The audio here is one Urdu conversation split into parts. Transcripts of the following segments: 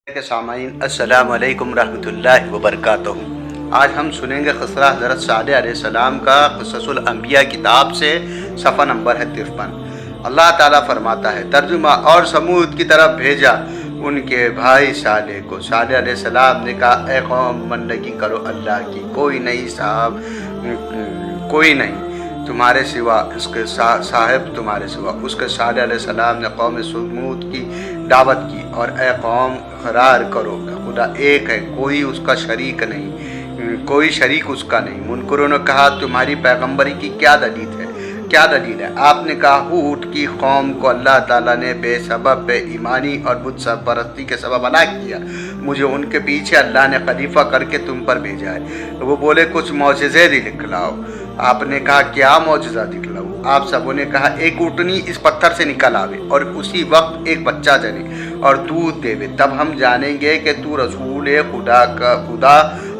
کے سامعین السلام علیکم رحمۃ اللہ وبرکاتہ۔ آج ہم سنیں گے خسرہ حضرت صالح علیہ السلام کا قصص الانبیاء کتاب سے، صفحہ نمبر ہے 53۔ اللہ تعالیٰ فرماتا ہے، ترجمہ: اور سمود کی طرف بھیجا ان کے بھائی صالح کو۔ صالح علیہ السلام نے کہا، اے قوم، بندگی کرو اللہ کی، کوئی نہیں تمہارے سوا، اس کے صاحب تمہارے سوا۔ اس کے صالح علیہ السلام نے قوم سمود کی دعوت کی، اور اے قوم، اقرار کرو کہ خدا ایک ہے، کوئی اس کا شریک نہیں، کوئی شریک اس کا نہیں۔ منکروں نے کہا، تمہاری پیغمبری کی کیا دلیل ہے؟ آپ نے کہا، ہود کی قوم کو اللہ تعالیٰ نے بے سبب بے ایمانی اور بت پرستی کے سبب ہلاک کیا، مجھے ان کے پیچھے اللہ نے خلیفہ کر کے تم پر بھیجا ہے۔ وہ بولے، کچھ معجزے دکھلاؤ۔ آپ نے کہا، کیا معجزہ دکھلاؤ؟ آپ سبوں نے کہا، ایک اونٹنی اس پتھر سے نکل آوے اور اسی وقت ایک بچہ جنے اور دودھ دے، تب ہم جانیں گے کہ تو رسول خدا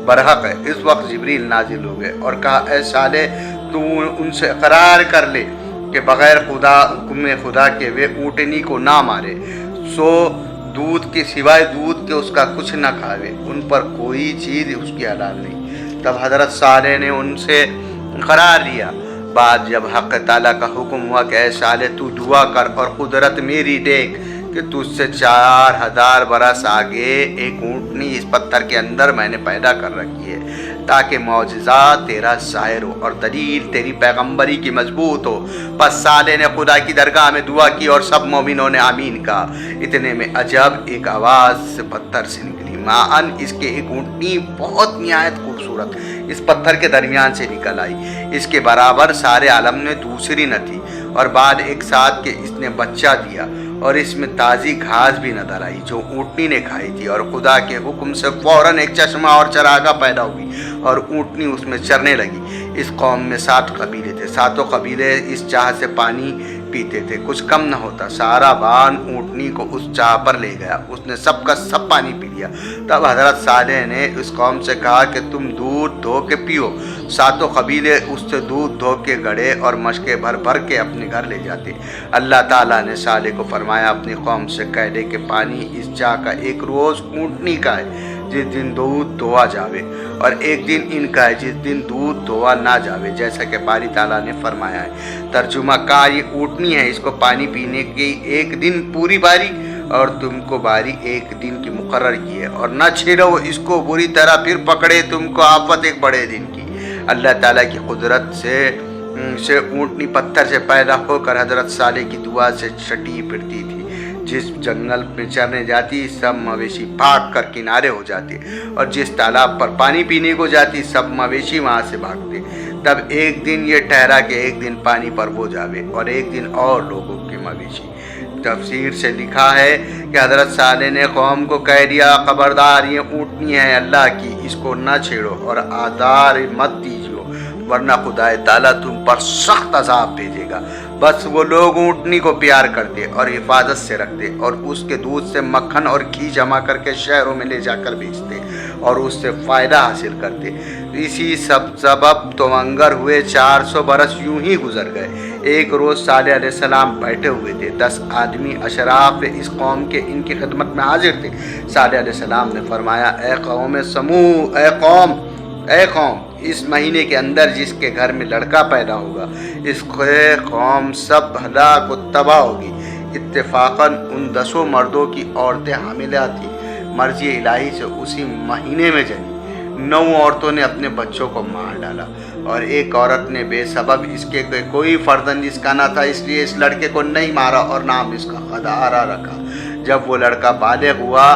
برحق ہے۔ اس وقت جبریل نازل ہو گئے اور کہا، اے صالح، تو ان سے اقرار کر لے کہ بغیر حکم خدا کے وہ اونٹنی کو نہ مارے، سو دودھ کے سوائے دودھ کے اس کا کچھ نہ کھاوے، ان پر کوئی چیز اس کی حلال نہیں۔ تب حضرت صالح نے ان سے قرار لیا۔ بعد جب حق تعالیٰ کا حکم ہوا کہ اے صالح، تو دعا کر اور قدرت میری دیکھ کہ تجھ سے 4000 برس آگے ایک اونٹنی اس پتھر کے اندر میں نے پیدا کر رکھی ہے، تاکہ معجزہ تیرا ظاہر ہو اور دلیل تیری پیغمبری کی مضبوط ہو۔ پس صالح نے خدا کی درگاہ میں دعا کی اور سب مومنوں نے آمین کہا۔ اتنے میں عجب ایک آواز پتھر سے نکلی، ماً اس کے ایک اونٹنی بہت نہایت خوبصورت اس پتھر کے درمیان سے نکل آئی، اس کے برابر سارے عالم میں دوسری نہ تھی، اور بعد ایک ساتھ کہ اس نے بچہ دیا، اور اس میں تازی گھاس بھی نظر آئی جو اونٹنی نے کھائی تھی، اور خدا کے حکم سے فوراً ایک چشمہ اور چراگاہ پیدا ہوئی اور اونٹنی اس میں چرنے لگی۔ اس قوم میں 7 قبیلے تھے، 7 قبیلے اس چاہ سے پانی پیتے تھے، کچھ کم نہ ہوتا۔ سارا بان اونٹنی کو اس چاہ پر لے گیا، اس نے سب کا سب پانی پی لیا۔ تب حضرت صالح نے اس قوم سے کہا کہ تم دودھ دھو کے پیو۔ 7 قبیلے اس سے دودھ دھو کے گڑھے اور مشکیں بھر بھر کے اپنے گھر لے جاتے۔ اللہ تعالیٰ نے صالح کو فرمایا، اپنی قوم سے کہہ دے کہ پانی اس چاہ کا ایک روز اونٹنی کا ہے جس دن دودھ دھوا جاوے، اور ایک دن ان کا ہے جس دن دودھ دھوا نہ جاوے، جیسا کہ باری تعالیٰ نے فرمایا ہے۔ ترجمہ: کہا، یہ اونٹنی ہے، اس کو پانی پینے کی ایک دن پوری باری، اور تم کو باری ایک دن کی مقرر کی ہے، اور نہ چھیڑو اس کو بری طرح، پھر پکڑے تم کو آفت ایک بڑے دن کی۔ اللہ تعالیٰ کی قدرت سے اونٹنی پتھر سے پیدا ہو کر حضرت صالح کی دعا سے چھٹی پھرتی تھی۔ جس جنگل میں چرنے جاتی، سب مویشی بھاگ کر کنارے ہو جاتے، اور جس تالاب پر پانی پینے کو جاتی، سب مویشی وہاں سے بھاگتے۔ تب ایک دن یہ ٹھہرا کہ ایک دن پانی پر وہ جاوے، اور ایک دن اور لوگوں کے مویشی۔ تفسیر سے لکھا ہے کہ حضرت صالح نے قوم کو کہہ دیا، خبردار، یہ اونٹنی ہے اللہ کی، اس کو نہ چھیڑو اور آدار مت دیجیو، ورنہ خدا تعالیٰ تم پر سخت عذاب بھیجے گا۔ بس وہ لوگ اونٹنی کو پیار کرتے اور حفاظت سے رکھتے، اور اس کے دودھ سے مکھن اور گھی جمع کر کے شہروں میں لے جا کر بیچتے اور اس سے فائدہ حاصل کرتے۔ اسی سبب توانگر ہوئے 400 برس یوں ہی گزر گئے۔ ایک روز صالح علیہ السلام بیٹھے ہوئے تھے، 10 آدمی اشراف اس قوم کے ان کی خدمت میں حاضر تھے۔ صالح علیہ السلام نے فرمایا، اے قوم، اس مہینے کے اندر جس کے گھر میں لڑکا پیدا ہوگا، اس قوم سب ہلاک و تباہ ہوگی۔ اتفاقاً ان 10 مردوں کی عورتیں حاملہ تھیں، مرضی الہی سے اسی مہینے میں جنی۔ 9 عورتوں نے اپنے بچوں کو مار ڈالا، اور ایک عورت نے بے سبب اس کے کوئی فرزند اس کا نہ تھا، اس لیے اس لڑکے کو نہیں مارا اور نام اس کا خدارہ رکھا۔ جب وہ لڑکا بالغ ہوا،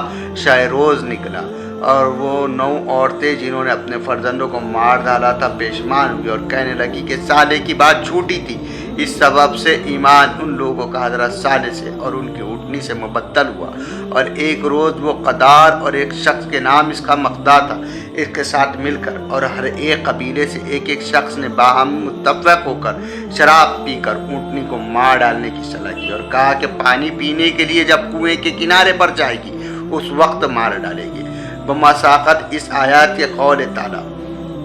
شہ روز نکلا، اور وہ 9 عورتیں جنہوں نے اپنے فرزندوں کو مار ڈالا تھا پشیمان ہوئی اور کہنے لگی کہ صالح کی بات جھوٹی تھی۔ اس سبب سے ایمان ان لوگوں کا حضرت صالح سے اور ان کی اونٹنی سے مبدل ہوا، اور ایک روز وہ قدار اور ایک شخص کے نام اس کا مقدار تھا، اس کے ساتھ مل کر، اور ہر ایک قبیلے سے ایک شخص نے باہم متفق ہو کر شراب پی کر اونٹنی کو مار ڈالنے کی صلاح کی، اور کہا کہ پانی پینے کے لیے جب کنویں کے کنارے پر جائے گی اس وقت مار ڈالے گی، بمساقت اس آیات کے قول تعالیٰ۔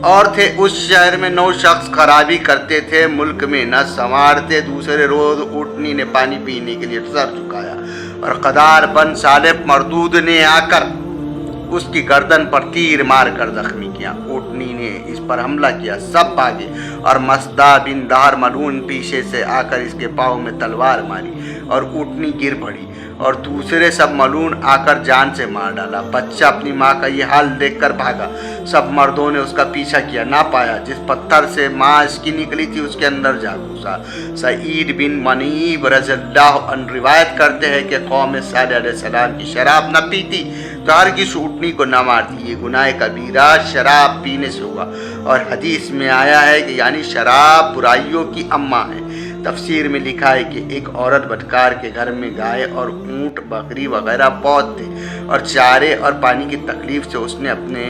اور تھے اس شہر میں 9 شخص خرابی کرتے تھے، ملک میں نہ سنوارتے۔ دوسرے روز اونٹنی نے پانی پینے کے لیے سر جھکایا اور قدار بن صالب مردود نے آ کر اس کی گردن پر تیر مار کر زخمی کیا۔ اونٹنی نے اس پر حملہ کیا، سب بھاگے اور مصدع بن دار ملعون پیچھے سے آ کر اس کے پاؤں میں تلوار ماری اور اونٹنی گر پڑی اور دوسرے سب ملعون آ کر جان سے مار ڈالا۔ بچہ اپنی ماں کا یہ حال دیکھ کر بھاگا، سب مردوں نے اس کا پیچھا کیا، نہ پایا، جس پتھر سے ماں اس کی نکلی تھی اس کے اندر جا گھسا۔ سعید بن منیب رضی اللہ عنہ روایت کرتے ہیں کہ قوم صالح علیہ السلام کی شراب نہ پیتی تو ہرگز اونٹنی کو نہ مارتی۔ یہ گناہ کبیرہ شراب پینے سے ہوا، اور حدیث میں آیا ہے کہ یعنی شراب برائیوں کی اماں ہے۔ تفسیر میں لکھا ہے کہ ایک عورت بدکار کے گھر میں گائے اور اونٹ بکری وغیرہ بہت تھے، اور چارے اور پانی کی تکلیف سے اس نے اپنے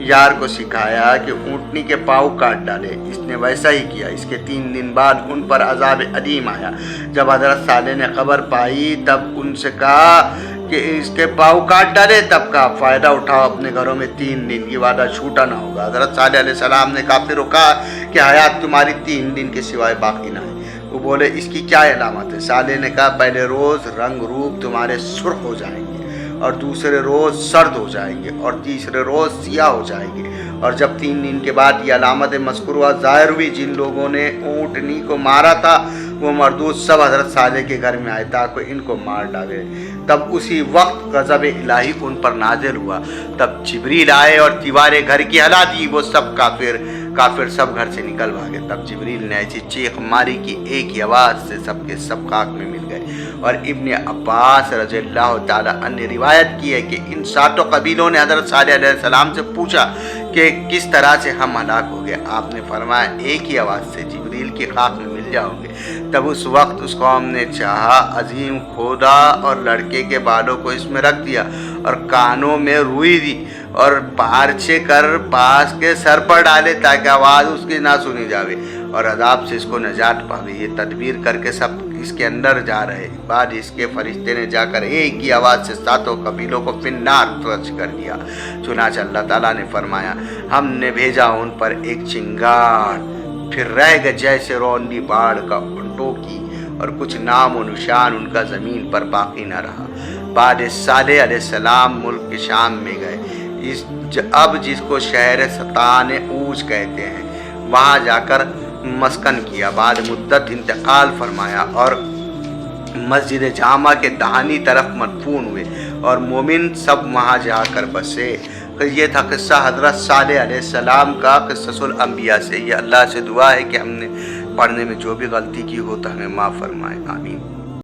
یار کو سکھایا کہ اونٹنی کے پاؤں کاٹ ڈالے۔ اس نے ویسا ہی کیا۔ اس کے 3 دن بعد ان پر عذاب علیم آیا۔ جب حضرت صالح نے خبر پائی تب ان سے کہا کہ اس کے پاؤں کاٹ ڈالے، تب کا فائدہ اٹھاؤ، اپنے گھروں میں 3 دن کی وعدہ چھوٹا نہ ہوگا۔ حضرت صالح علیہ السلام نے کافروں کو کہا کہ حیات تمہاری 3 دن کے سوائے باقی نہ ہے۔ وہ بولے اس کی کیا علامت ہے؟ صالح نے کہا پہلے روز رنگ روپ تمہارے سرخ ہو جائیں گے، اور دوسرے روز سرد ہو جائیں گے، اور تیسرے روز سیاہ ہو جائیں گے۔ اور جب 3 دن کے بعد یہ علامت مذکورہ ظاہر ہوئی، جن لوگوں نے اونٹنی کو مارا تھا وہ مردود سب حضرت صالح کے گھر میں آئے تاکہ ان کو مار ڈالے۔ تب اسی وقت غضب الہی ان پر نازل ہوا۔ تب جبریل آئے اور دیواریں گھر کی ہلا دی، وہ سب کافر سب گھر سے نکل بھاگے۔ تب جبریل نے ایسی چیخ ماری کہ ایک ہی آواز سے سب کے سب خاک میں مل گئے۔ اور ابن عباس رضی اللہ تعالی عنہ نے روایت کی ہے کہ ان 7 قبیلوں نے حضرت صالح علیہ السلام سے پوچھا کہ کس طرح سے ہم ہلاک ہو گئے؟ آپ نے فرمایا ایک ہی آواز سے، جبریل کی خاک میں مل جاؤ گے۔ تب اس وقت اس قوم نے چاہا عظیم کھودا اور لڑکے کے بالوں کو اس میں رکھ دیا اور کانوں میں روئی دی اور پارچے کر پاس کے سر پر ڈالے تاکہ آواز اس کی نہ سنی جاوے اور عذاب سے اس کو نجات پاوے۔ یہ تدبیر کر کے سب اس کے اندر جا رہے، بعد اس کے فرشتے نے جا کر ایک ہی آواز سے 7 قبیلوں کو فی النار ترچ کر دیا۔ چنانچہ اللہ تعالیٰ نے فرمایا ہم نے بھیجا ان پر ایک چنگاڑ، پھر رہ گئے جیسے رونی باڑ کا اونٹوں کی، اور کچھ نام و نشان ان کا زمین پر باقی نہ رہا۔ بعد صالح علیہ السلام ملک کے شام میں گئے، اب جس کو شہر ستان اوج کہتے ہیں، وہاں جا کر مسکن کیا۔ بعد مدت انتقال فرمایا اور مسجد جامع کے دہانی طرف مدفون ہوئے، اور مومن سب وہاں جا کر بسے۔ یہ تھا قصہ حضرت صالح علیہ السلام کا، قصص الانبیاء سے۔ یہ اللہ سے دعا ہے کہ ہم نے پڑھنے میں جو بھی غلطی کی ہو تو ہمیں معاف فرمائے، آمین۔